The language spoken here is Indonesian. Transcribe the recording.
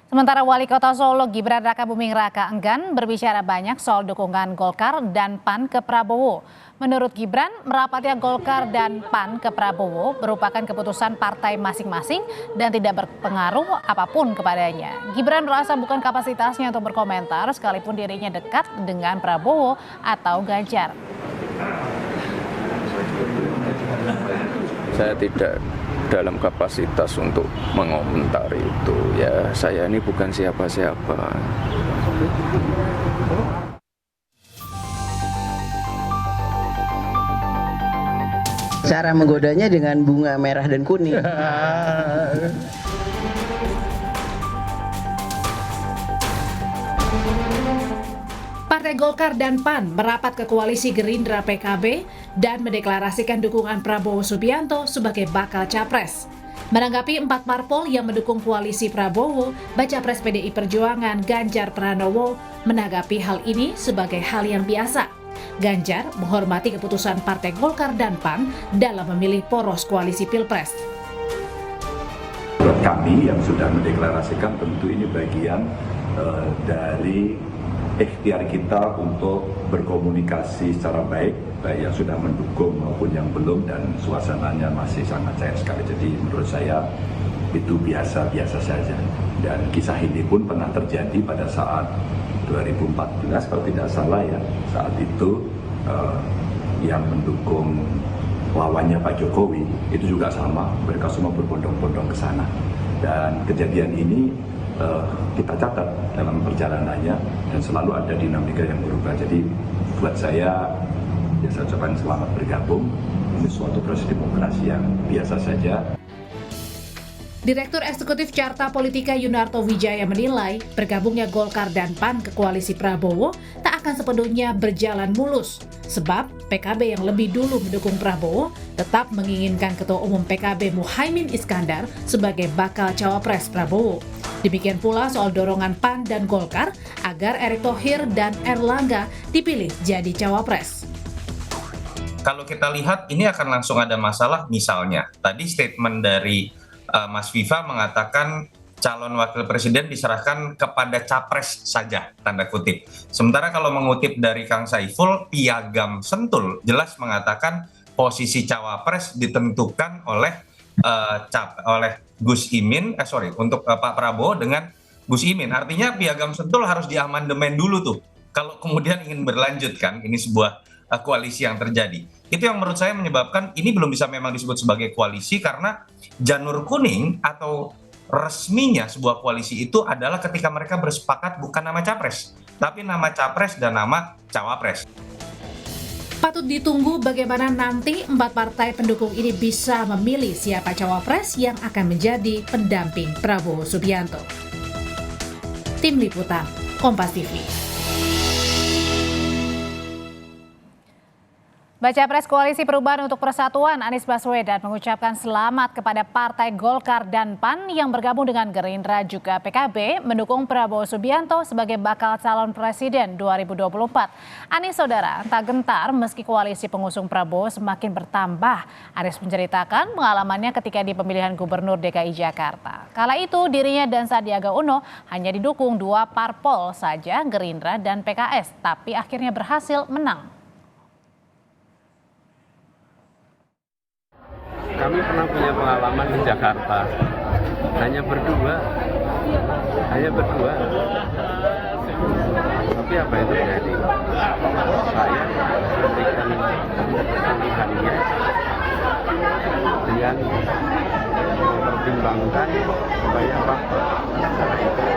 Sementara Wali Kota Solo Gibran Rakabuming Raka enggan berbicara banyak soal dukungan Golkar dan PAN ke Prabowo. Menurut Gibran, merapatnya Golkar dan PAN ke Prabowo merupakan keputusan partai masing-masing dan tidak berpengaruh apapun kepadanya. Gibran merasa bukan kapasitasnya untuk berkomentar sekalipun dirinya dekat dengan Prabowo atau Ganjar. Saya tidak dalam kapasitas untuk mengomentari itu. Ya, saya ini bukan siapa-siapa. Cara menggodanya dengan bunga merah dan kuning. Partai Golkar dan PAN merapat ke koalisi Gerindra PKB dan mendeklarasikan dukungan Prabowo Subianto sebagai bakal capres. Menanggapi 4 parpol yang mendukung koalisi Prabowo, Baca Pres PDI Perjuangan Ganjar Pranowo menanggapi hal ini sebagai hal yang biasa. Ganjar menghormati keputusan Partai Golkar dan PAN dalam memilih poros koalisi Pilpres. Buat kami yang sudah mendeklarasikan, tentu ini bagian dari ikhtiar kita untuk berkomunikasi secara baik yang sudah mendukung maupun yang belum, dan suasananya masih sangat cair sekali. Jadi menurut saya itu biasa-biasa saja. Dan kisah ini pun pernah terjadi pada saat 2014 kalau tidak salah ya. Saat itu yang mendukung lawannya Pak Jokowi itu juga sama, mereka semua berbondong-bondong ke sana. Dan kejadian ini kita catat dalam perjalanannya dan selalu ada dinamika yang berubah. Jadi buat saya ucapkan selamat bergabung. Ini suatu proses demokrasi yang biasa saja. Direktur Eksekutif Carta Politika Yunarto Wijaya menilai bergabungnya Golkar dan PAN ke koalisi Prabowo tak akan sepenuhnya berjalan mulus. Sebab PKB yang lebih dulu mendukung Prabowo tetap menginginkan Ketua Umum PKB Muhaimin Iskandar sebagai bakal cawapres Prabowo. Demikian pula soal dorongan PAN dan Golkar agar Erick Thohir dan Erlangga dipilih jadi cawapres. Kalau kita lihat ini akan langsung ada masalah, misalnya tadi statement dari Mas Viva mengatakan calon wakil presiden diserahkan kepada capres saja, tanda kutip. Sementara kalau mengutip dari Kang Saiful, Piagam Sentul jelas mengatakan posisi cawapres ditentukan oleh Gus Imin, untuk Pak Prabowo dengan Gus Imin. Artinya Piagam Sentul harus diamandemen dulu tuh. Kalau kemudian ingin berlanjut kan, ini sebuah koalisi yang terjadi. Itu yang menurut saya menyebabkan ini belum bisa memang disebut sebagai koalisi, karena janur kuning atau resminya sebuah koalisi itu adalah ketika mereka bersepakat bukan nama capres, tapi nama capres dan nama cawapres. Patut ditunggu bagaimana nanti 4 partai pendukung ini bisa memilih siapa cawapres yang akan menjadi pendamping Prabowo Subianto. Tim Liputan, Kompas TV. Baca Pres Koalisi Perubahan untuk Persatuan Anies Baswedan mengucapkan selamat kepada Partai Golkar dan PAN yang bergabung dengan Gerindra juga PKB mendukung Prabowo Subianto sebagai bakal calon presiden 2024. Anies saudara tak gentar meski koalisi pengusung Prabowo semakin bertambah. Anies menceritakan pengalamannya ketika di pemilihan Gubernur DKI Jakarta. Kala itu dirinya dan Sandiaga Uno hanya didukung 2 parpol saja, Gerindra dan PKS, tapi akhirnya berhasil menang. Kami pernah punya pengalaman di Jakarta, hanya berdua. Tapi apa yang terjadi? Saya memberikan pilihannya dengan mempertimbangkan banyak faktor. Secara itu